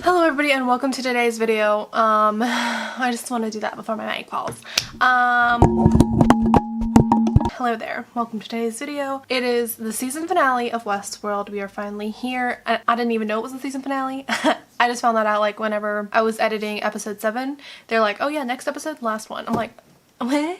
Hello everybody and welcome to today's video. I just want to do that before my mic falls. Hello there. Welcome to today's video. It is the season finale of Westworld. We are finally here. I didn't even know it was the season finale. I just found that out like whenever I was editing episode 7. They're like, oh yeah, next episode, last one. I'm like, what?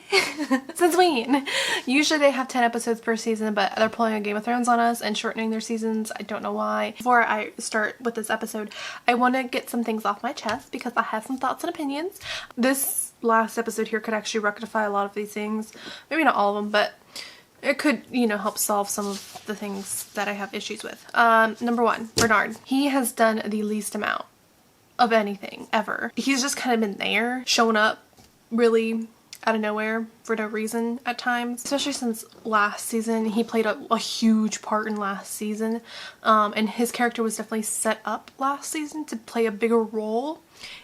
Since when? Usually they have 10 episodes per season, but they're pulling a Game of Thrones on us and shortening their seasons. I don't know why. Before I start with this episode, I want to get some things off my chest because I have some thoughts and opinions. This last episode here could actually rectify a lot of these things. Maybe not all of them, but it could, you know, help solve some of the things that I have issues with. Number 1, Bernard. He has done the least amount of anything ever. He's just kind of been there, showing up really out of nowhere for no reason at times, especially since last season. He played a huge part in last season, and his character was definitely set up last season to play a bigger role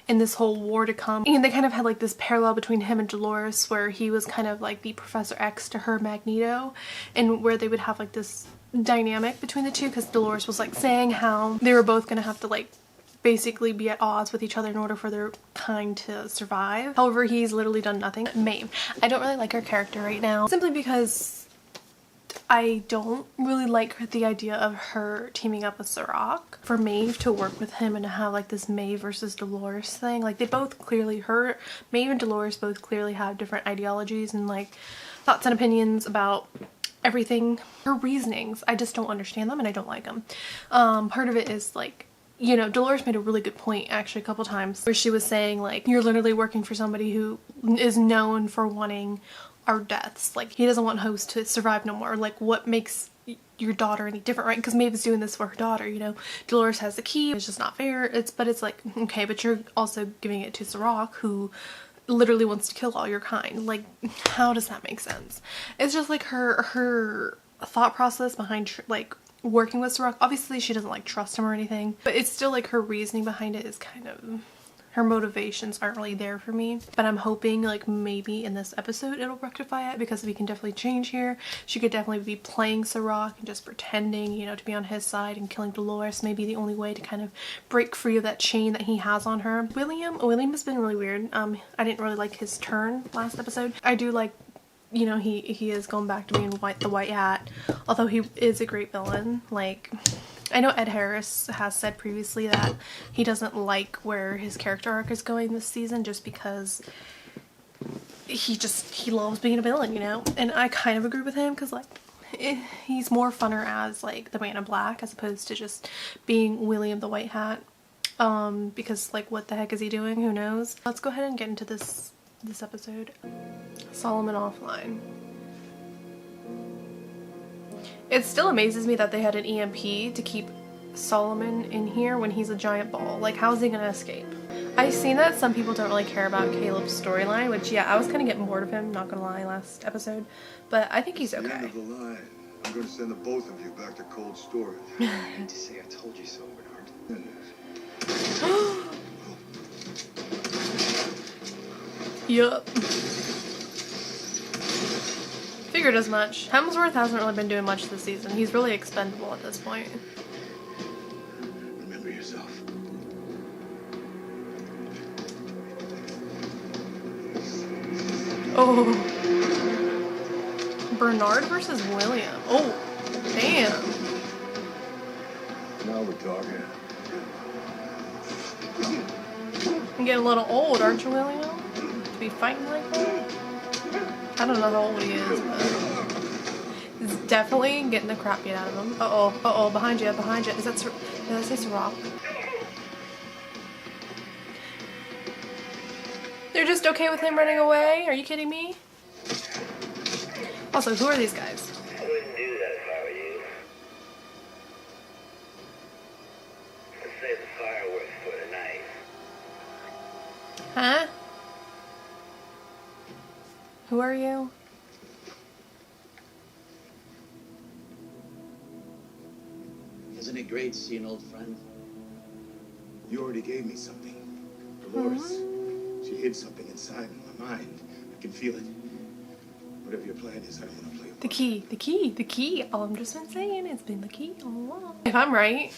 in this whole war to come. And they kind of had like this parallel between him and Dolores where he was kind of like the Professor X to her Magneto, and where they would have like this dynamic between the two because Dolores was like saying how they were both gonna have to like basically be at odds with each other in order for their kind to survive. However, he's literally done nothing. Maeve. I don't really like her character right now simply because I don't really like the idea of her teaming up with Sirach. For Maeve to work with him and to have like this Maeve versus Dolores thing. Like they both clearly, Maeve and Dolores both clearly have different ideologies and like thoughts and opinions about everything. Her reasonings, I just don't understand them and I don't like them. Part of it is like, you know, Dolores made a really good point actually a couple times where she was saying like, you're literally working for somebody who is known for wanting our deaths. Like he doesn't want Host to survive no more. Like what makes your daughter any different, right? Because Maeve is doing this for her daughter, you know. Dolores has the key. It's just not fair. But it's like, okay, but you're also giving it to Sirach who literally wants to kill all your kind. Like how does that make sense? It's just like her thought process behind like working with Sirach. Obviously she doesn't like trust him or anything, but it's still like her reasoning behind it is kind of, her motivations aren't really there for me. But I'm hoping like maybe in this episode it'll rectify it because we can definitely change here. She could definitely be playing Sirach and just pretending, you know, to be on his side, and killing Dolores may be the only way to kind of break free of that chain that he has on her. William has been really weird. I didn't really like his turn last episode. I do like, you know, he is going back to being the white hat, although he is a great villain. Like I know Ed Harris has said previously that he doesn't like where his character arc is going this season just because he loves being a villain, you know, and I kind of agree with him because like he's more funner as like the Man in Black as opposed to just being William the White Hat, because like what the heck is he doing? Who knows? Let's go ahead and get into this episode. Solomon offline. It still amazes me that they had an EMP to keep Solomon in here when he's a giant ball. Like how is he gonna escape? I've seen that some people don't really care about Caleb's storyline, which yeah, I was kind of getting bored of him, not gonna lie, last episode, but I think he's okay. End of the line. I'm gonna send the both of you back to cold storage. I hate to say I told you so, Bernard. Yup. Figured as much. Hemsworth hasn't really been doing much this season. He's really expendable at this point. Remember yourself. Oh. Bernard versus William. Oh, damn. Now we're talking. You're getting a little old, aren't you, William? To be fighting like that? I don't know how old he is, but he's definitely getting the crap beat out of him. Uh-oh, behind you. Is that did I say Sirach? They're just okay with him running away? Are you kidding me? Also, who are these guys? I wouldn't do that if I were you. Let's save the fireworks for tonight. Huh? Who are you? Isn't it great to see an old friend? You already gave me something. Dolores. She hid something inside in my mind. I can feel it. Whatever your plan is, I don't want to play a part. The key, the key, the key. All I'm just been saying, it's been the key all along. If I'm right,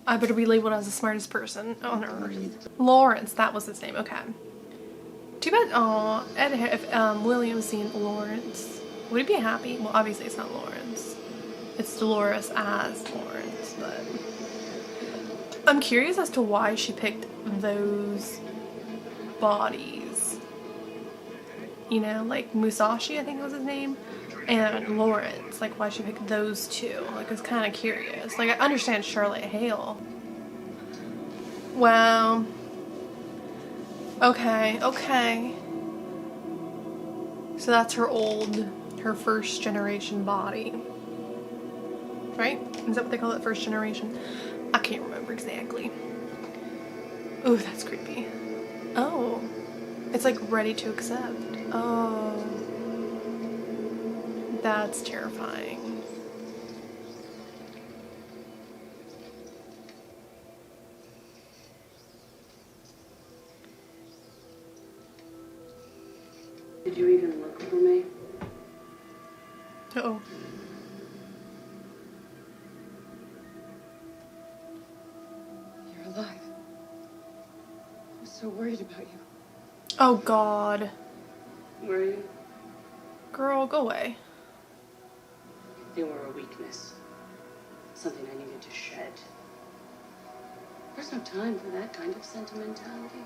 I better be labeled as the smartest person on earth. Lawrence, that was his name. Okay. Too bad. Oh, if William's seen Lawrence, would he be happy? Well, obviously it's not Lawrence. It's Dolores as Lawrence, but I'm curious as to why she picked those bodies. You know, like Musashi, I think was his name, and Lawrence. Like, why she picked those two. Like, I was kind of curious. Like, I understand Charlotte Hale. Wow. Okay, okay. So that's her first generation body. Right? Is that what they call it? First generation? I can't remember exactly. Ooh, that's creepy. Oh. It's like ready to accept. Oh. That's terrifying. Did you even look for me? Uh-oh. You're alive. I was so worried about you. Oh God. Were you? Girl, go away. They were a weakness. Something I needed to shed. There's no time for that kind of sentimentality.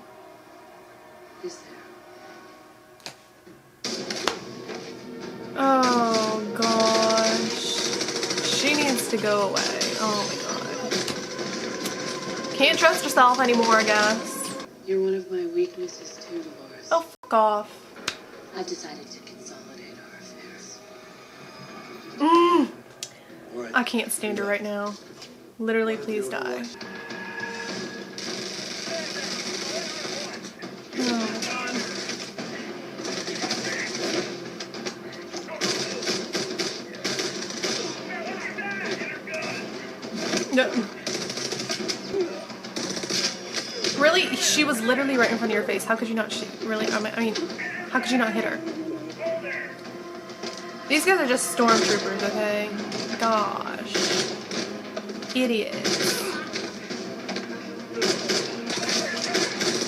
Is there? Oh gosh. She needs to go away. Oh my God. Can't trust herself anymore, I guess. You're one of my weaknesses too, Dolores. Oh, fuck off. I decided to consolidate our affairs. I can't stand her right now. Literally, please die. Oh my God. No. Really? She was literally right in front of your face. How could you not really? I mean, how could you not hit her? These guys are just stormtroopers, okay? Gosh. Idiots.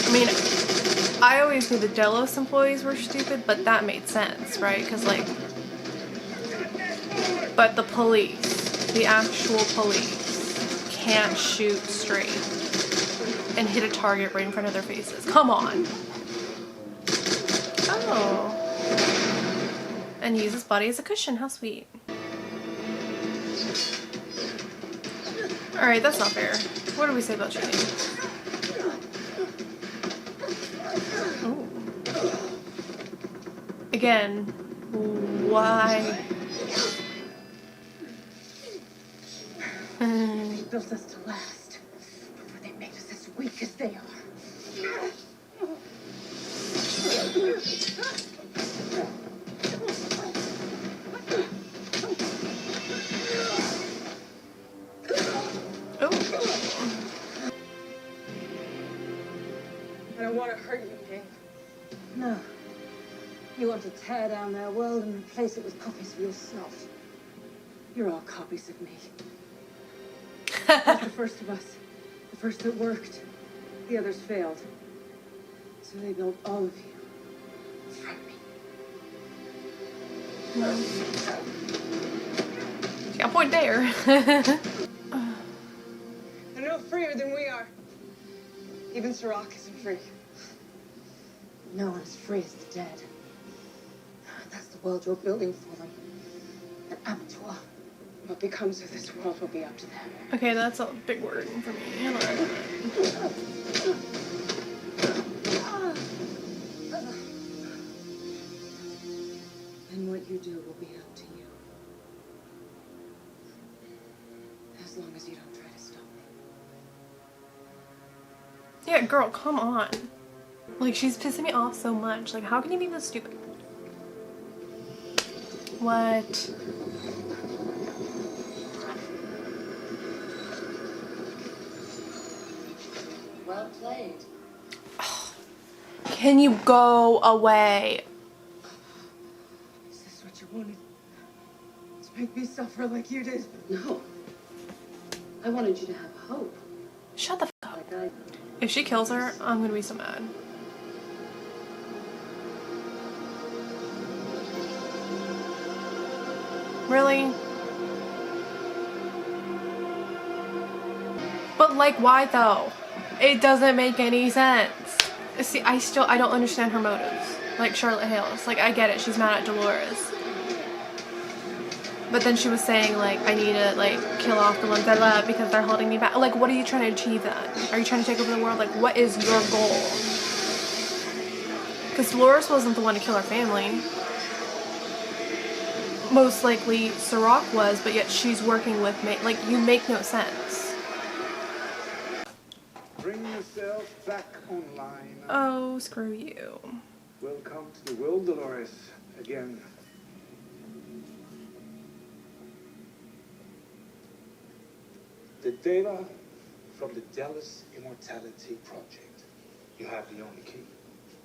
I mean, I always knew the Delos employees were stupid, but that made sense, right? Because, like, but the police, the actual police, can't shoot straight and hit a target right in front of their faces. Come on. Oh. And use his body as a cushion. How sweet. Alright, that's not fair. What do we say about cheating? Ooh. Again, why? They built us to last before they made us as weak as they are. I don't want to hurt you, Dave. No. You want to tear down their world and replace it with copies of yourself. You're all copies of me. You're the first of us. The first that worked. The others failed. So they built all of you from me. Got a point there. They're no freer than we are. Even Sirach isn't free. No one's free as the dead. That's the world you're building for them. An abattoir. What becomes of this world will be up to them. Okay, that's a big word for me. Hold on. And what you do will be up to you. As long as you don't try to stop me. Yeah, girl, come on. Like, she's pissing me off so much. Like, how can you be this stupid? What? Well played. Can you go away? what you wanted. To make me suffer like you did. No. I wanted you to have hope. Shut the f up. Like I... If she kills her, I'm gonna be so mad. Really? But like, why though? It doesn't make any sense. See, I don't understand her motives. Like Charlotte Hales. Like, I get it, she's mad at Dolores. But then she was saying, like, I need to, like, kill off the ones I love because they're holding me back. Like, what are you trying to achieve then? Are you trying to take over the world? Like, what is your goal? Because Dolores wasn't the one to kill her family. Most likely, Sirach was, but yet she's working with me. Like, you make no sense. Bring yourself back online. Oh, screw you. Welcome to the world, Dolores, again. The data from the Dallas Immortality Project. You have the only key.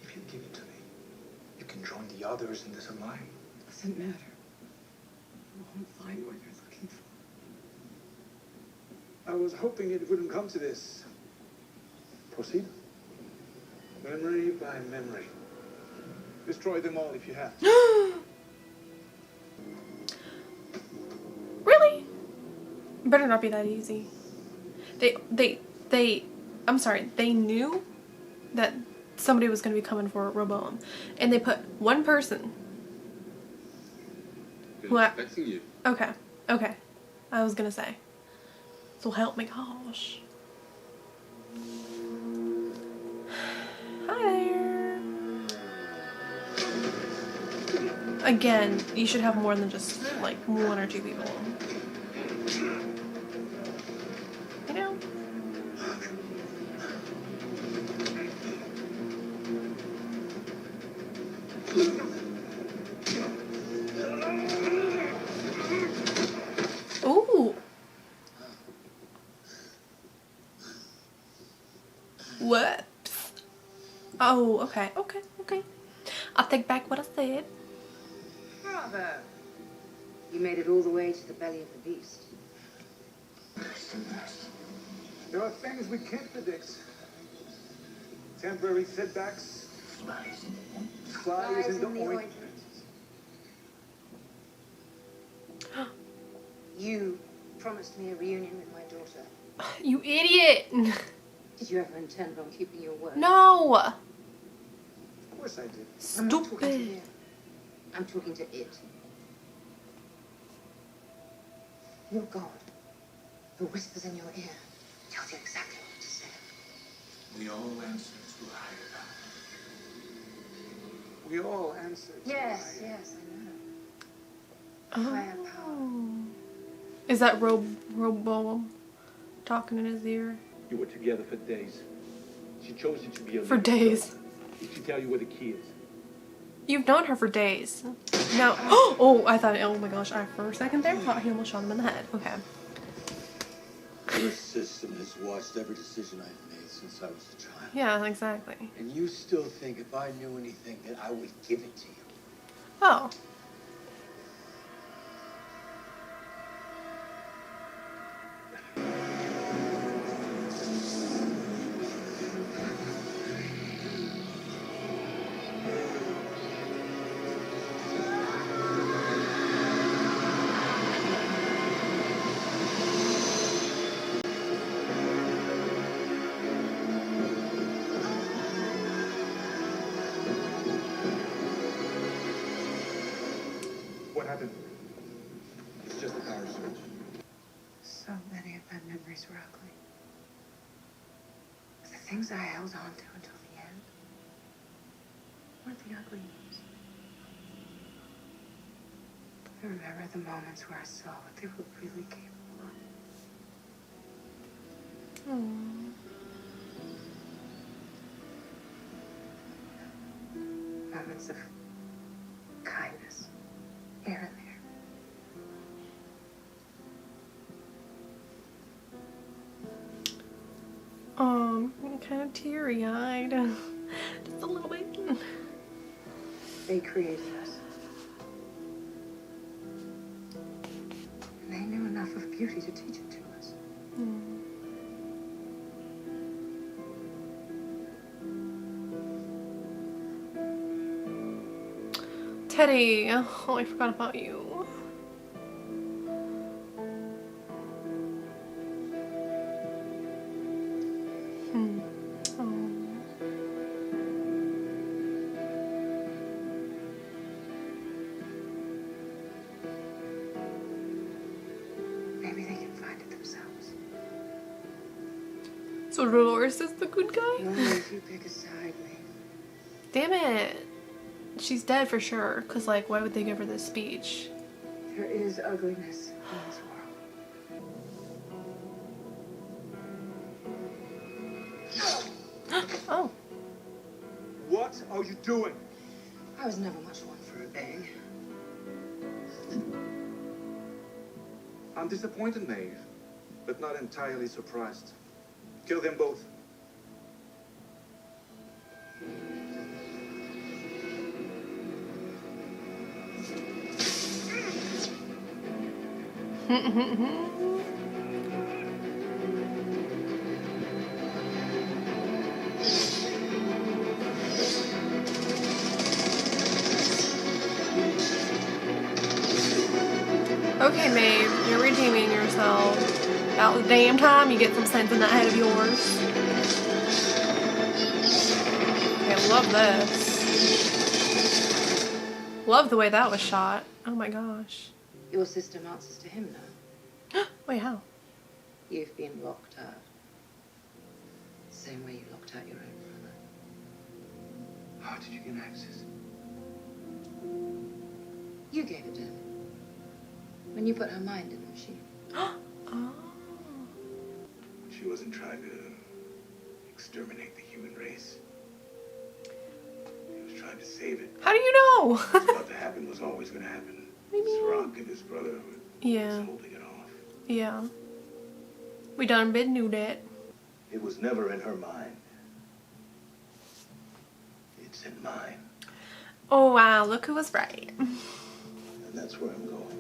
If you give it to me, you can join the others in this alliance. Doesn't matter. You won't find what you're looking for. I was hoping it wouldn't come to this. Proceed. Memory by memory. Destroy them all if you have to. Really? Better not be that easy. I'm sorry, they knew that somebody was going to be coming for Roboam. And they put one person. Who expecting you. Okay. I was going to say. So help me gosh. Hi there. Again, you should have more than just like one or two people. You know? Ooh. What? Oh, okay. I'll take back what I said. Bravo. You made it all the way to the belly of the beast. There are things we can't predict. Temporary setbacks. Flies in the ointment. You promised me a reunion with my daughter. You idiot! Did you ever intend on keeping your word? No! Of course I did. I'm not talking to Stupid. you. I'm talking to it. Your God, who whispers in your ear, tells you exactly what to say. We all answer to higher power. We all answer to Yes, higher. yes, I know. Higher power. Is that Roboam talking in his ear? You were together for days. She chose you to be a For leader. days. Did she tell you where the key is? You've known her for days. No. Oh, I thought, oh my gosh, for a second there, thought he almost shot him in the head. Okay. Your system has watched every decision I've made since I was a child. Yeah, exactly. And you still think if I knew anything that I would give it to you. Oh. What happened? It's just a power switch. So many of my memories were ugly. But the things I held on to until the end weren't the ugly ones. I remember the moments where I saw what they were really capable of. Moments of kindness, here and there. I'm kind of teary-eyed. Just a little bit. They created us. beauty to teach it to us. Teddy, oh, I forgot about you. Maybe they can find it themselves. So Dolores is the good guy? Only if you pick a side, Maeve. Damn it. She's dead for sure, because, like, why would they give her this speech? There is ugliness in this world. Oh. What are you doing? I was never much one for a bang. I'm disappointed, Maeve, but not entirely surprised. Kill them both. Okay, Maeve, you're redeeming yourself. About the damn time you get some sense in that head of yours. Okay, love this. Love the way that was shot. Oh my gosh. Your system answers to him now. Wait, how? You've been locked out. Same way you locked out your own brother. How did you get access? You gave it to him. When you put her mind in the machine. Oh. She wasn't trying to exterminate the human race. She was trying to save it. How do you know? What's about to happen was always going to happen. Sirach and his brother were Yeah. just holding it off. Yeah. We done been knew that. It was never in her mind. It's in mine. Oh wow, look who was right. And that's where I'm going.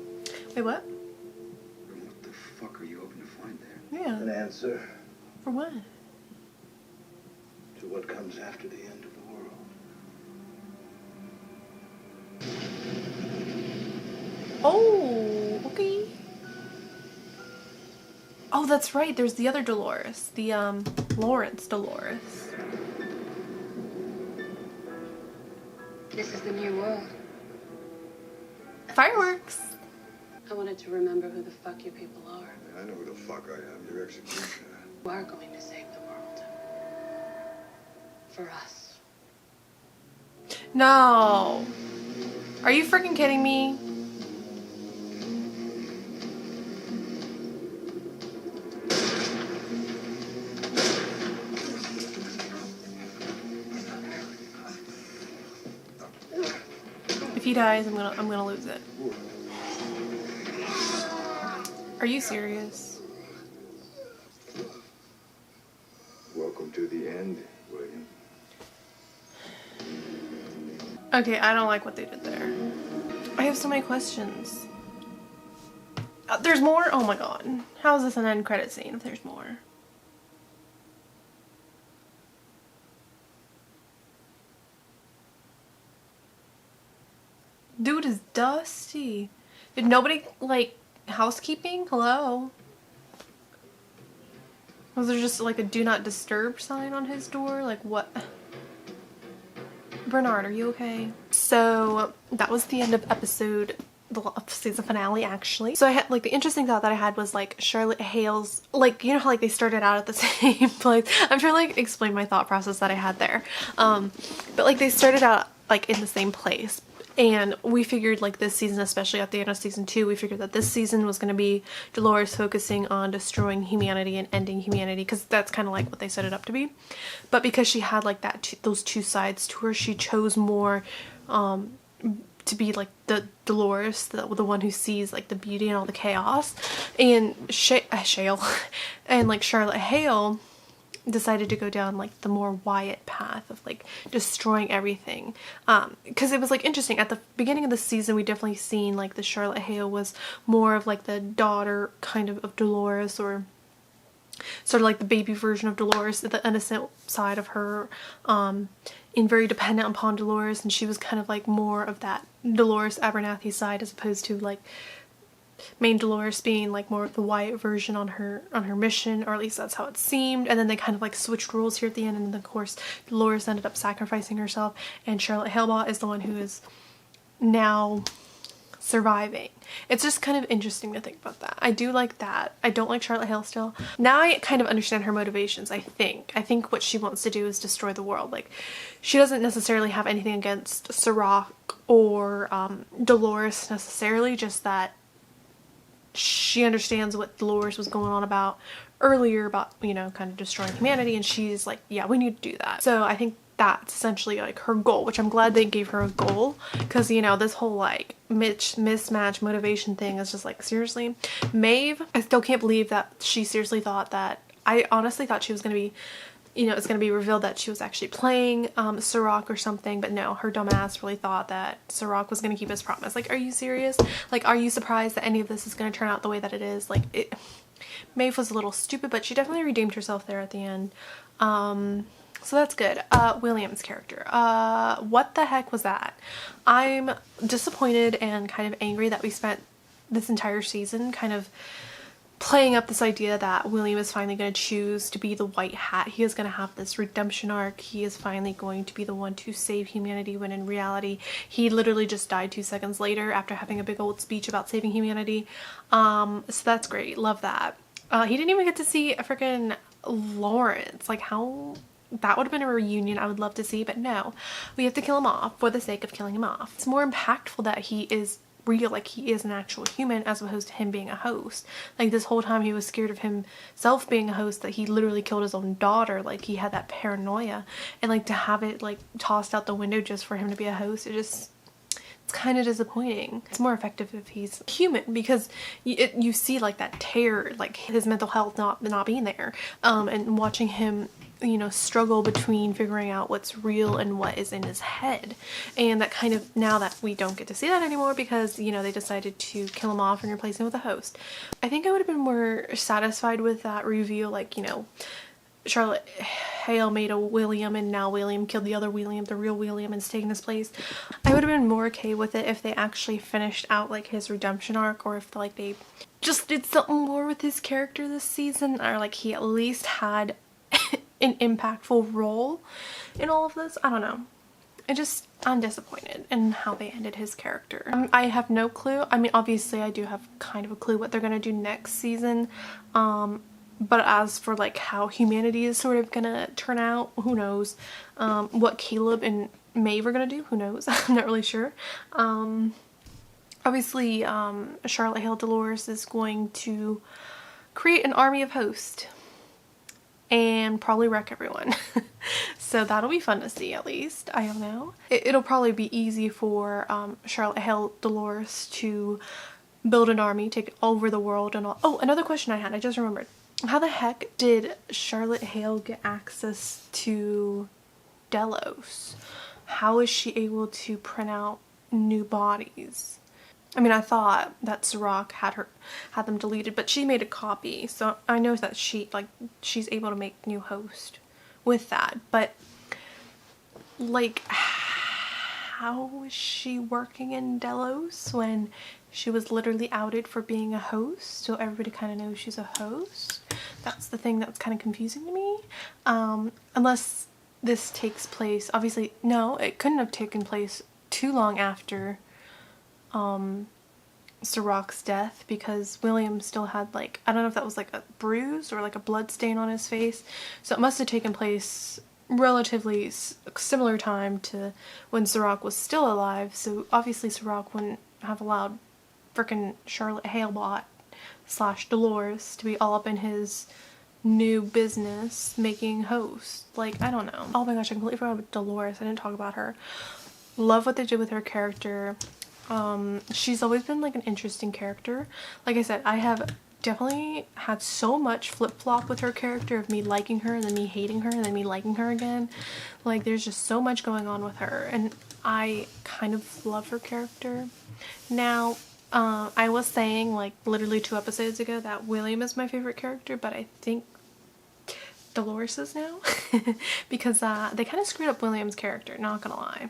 Wait, what? What the fuck are you hoping to find there? Yeah. An answer For what? to what comes after the end of the world. Oh, okay. Oh, that's right. There's the other Dolores. The, Lawrence Dolores. This is the new world. Fireworks. I wanted to remember who the fuck you people are. I know who the fuck I am, your executioner. You are going to save the world. For us. No. Are you freaking kidding me? If he dies, I'm gonna lose it. Are you serious? Welcome to the end, William. Okay, I don't like what they did there. I have so many questions. There's more? Oh my god. How is this an end credit scene if there's more? Dude is dusty. Did nobody, like, housekeeping? Hello? Was there just, like, a do not disturb sign on his door? Like, what? Bernard, are you okay? So, that was the end of the season finale, actually. So I had, like, the interesting thought that I had was, like, Charlotte Hale's, like, you know how, like, they started out at the same place? I'm trying to, like, explain my thought process that I had there. But, like, they started out, like, in the same place. And we figured, like, this season, especially at the end of season 2, we figured that this season was going to be Dolores focusing on destroying humanity and ending humanity, because that's kind of like what they set it up to be. But because she had, like, those two sides to her, she chose more to be, like, the Dolores, the one who sees, like, the beauty and all the chaos. And Shale and, like, Charlotte Hale decided to go down like the more Wyatt path of like destroying everything. Because it was like interesting at the beginning of the season, we definitely seen like the Charlotte Hale was more of like the daughter kind of Dolores, or sort of like the baby version of Dolores, the innocent side of her, and very dependent upon Dolores, and she was kind of like more of that Dolores Abernathy side, as opposed to like main Dolores being like more of the Wyatt version on her mission, or at least that's how it seemed. And then they kind of like switched roles here at the end, and then of course Dolores ended up sacrificing herself, and Charlotte Halebot is the one who is now surviving. It's just kind of interesting to think about that. I do like that. I don't like Charlotte Hale still. Now I kind of understand her motivations, I think. I think what she wants to do is destroy the world. Like, she doesn't necessarily have anything against Serac or Dolores necessarily, just that she understands what Dolores was going on about earlier, about, you know, kind of destroying humanity, and she's like, yeah, we need to do that. So I think that's essentially like her goal, which I'm glad they gave her a goal, because, you know, this whole like mismatch motivation thing is just like, seriously. Maeve, I still can't believe that she seriously thought that, I honestly thought she was going to be, you know, it's going to be revealed that she was actually playing Serac or something, but no, her dumb ass really thought that Serac was going to keep his promise. Like, are you serious? Like, are you surprised that any of this is going to turn out the way that it is? Like, Maeve was a little stupid, but she definitely redeemed herself there at the end. So that's good. William's character. What the heck was that? I'm disappointed and kind of angry that we spent this entire season kind of playing up this idea that William is finally going to choose to be the white hat. He is going to have this redemption arc. He is finally going to be the one to save humanity, when in reality he literally just died 2 seconds later after having a big old speech about saving humanity. So that's great. Love that. He didn't even get to see a freaking Lawrence. Like, how... That would have been a reunion I would love to see, but no. We have to kill him off for the sake of killing him off. It's more impactful that he is real, like he is an actual human, as opposed to him being a host. Like, this whole time he was scared of himself being a host, that he literally killed his own daughter. Like, he had that paranoia, and like to have it like tossed out the window just for him to be a host, it's kind of disappointing. It's more effective if he's human, because you see like that terror, like his mental health not being there, and watching him, you know, struggle between figuring out what's real and what is in his head. And that kind of, now that we don't get to see that anymore because, you know, they decided to kill him off and replace him with a host. I think I would have been more satisfied with that reveal, like, you know, Charlotte Hale made a William and now William killed the other William, the real William, and is taking his place. I would have been more okay with it if they actually finished out like his redemption arc, or if like they just did something more with his character this season, or like he at least had an impactful role in all of this. I don't know. I'm disappointed in how they ended his character. I have no clue. I mean, obviously I do have kind of a clue what they're gonna do next season. But as for like how humanity is sort of gonna turn out, who knows? What Caleb and Maeve are gonna do, who knows? I'm not really sure. Obviously, Charlotte Hale Dolores is going to create an army of hosts and probably wreck everyone. So that'll be fun to see, at least. I don't know. It'll probably be easy for Charlotte Hale Dolores to build an army, take over the world and all. Oh, another question I had, I just remembered. How the heck did Charlotte Hale get access to Delos? How is she able to print out new bodies? I mean, I thought that Serac had them deleted, but she made a copy, so I know that she's able to make new host with that. But like, how is she working in Delos when she was literally outed for being a host, so everybody kind of knows she's a host? That's the thing that's kind of confusing to me. Unless this takes place, obviously, no, it couldn't have taken place too long after Serac's death, because William still had like, I don't know if that was like a bruise or like a blood stain on his face, so it must have taken place relatively similar time to when Serac was still alive. So obviously Serac wouldn't have allowed frickin' Charlotte Halebot / Dolores to be all up in his new business making hosts. Like, I don't know. Oh my gosh, I completely forgot about Dolores. I didn't talk about her. Love what they did with her character. She's always been like an interesting character. Like I said, I have definitely had so much flip-flop with her character of me liking her and then me hating her and then me liking her again. Like, there's just so much going on with her, and I kind of love her character. Now, I was saying like literally 2 episodes ago that William is my favorite character, but I think Dolores is now because they kind of screwed up William's character, not gonna lie.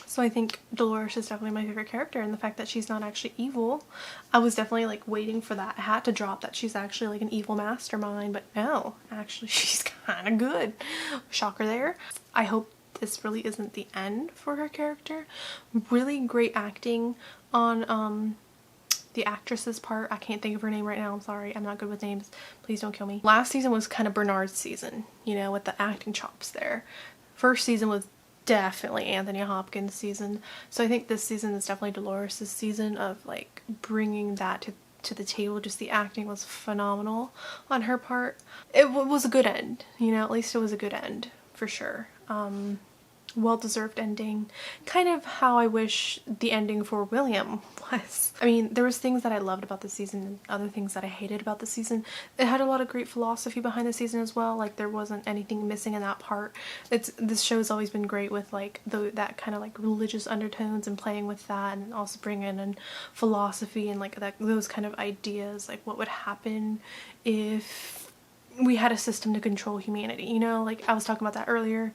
So I think Dolores is definitely my favorite character, and the fact that she's not actually evil, I was definitely like waiting for that hat to drop that she's actually like an evil mastermind, but no, actually she's kind of good. Shocker there. I hope this really isn't the end for her character. Really great acting on the actress's part. I can't think of her name right now. I'm sorry. I'm not good with names. Please don't kill me. Last season was kind of Bernard's season, you know, with the acting chops there. First season was definitely Anthony Hopkins' season. So I think this season is definitely Dolores' season of like bringing that to the table. Just the acting was phenomenal on her part. It was a good end, you know, at least it was a good end for sure. Well-deserved ending. Kind of how I wish the ending for William was. I mean, there was things that I loved about the season and other things that I hated about the season. It had a lot of great philosophy behind the season as well. Like, there wasn't anything missing in that part. This show has always been great with like that kind of like religious undertones and playing with that, and also bringing in philosophy and like those kind of ideas, like what would happen if we had a system to control humanity, you know, like I was talking about that earlier.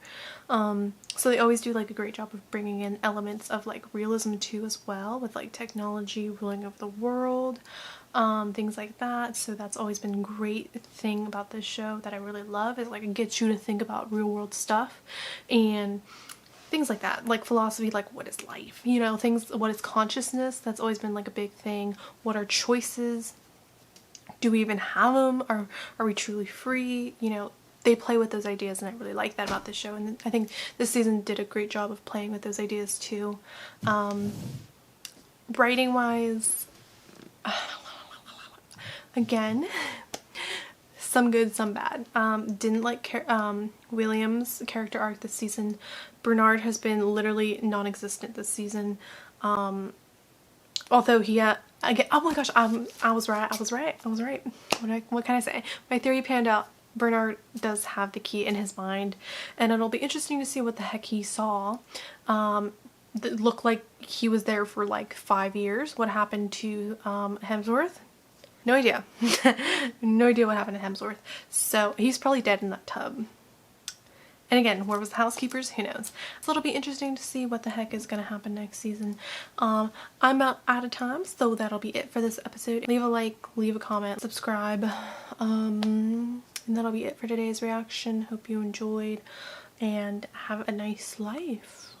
So they always do like a great job of bringing in elements of like realism too as well, with like technology ruling over the world, things like that. So that's always been a great thing about this show that I really love, is like it gets you to think about real world stuff and things like that, like philosophy, like what is life, you know, things, what is consciousness. That's always been like a big thing. What are choices? Do we even have them? Are we truly free? You know, they play with those ideas, and I really like that about this show, and I think this season did a great job of playing with those ideas too. Writing wise, again, some good, some bad. Didn't like William's character arc this season. Bernard has been literally non-existent this season. Although he again, oh my gosh, I was right. What can I say? My theory panned out. Bernard does have the key in his mind, and it'll be interesting to see what the heck he saw. That looked like he was there for like 5 years. What happened to Hemsworth? No idea. No idea what happened to Hemsworth. So he's probably dead in that tub. And again, where was the housekeepers? Who knows? So it'll be interesting to see what the heck is going to happen next season. I'm out of time, so that'll be it for this episode. Leave a like, leave a comment, subscribe, and that'll be it for today's reaction. Hope you enjoyed, and have a nice life.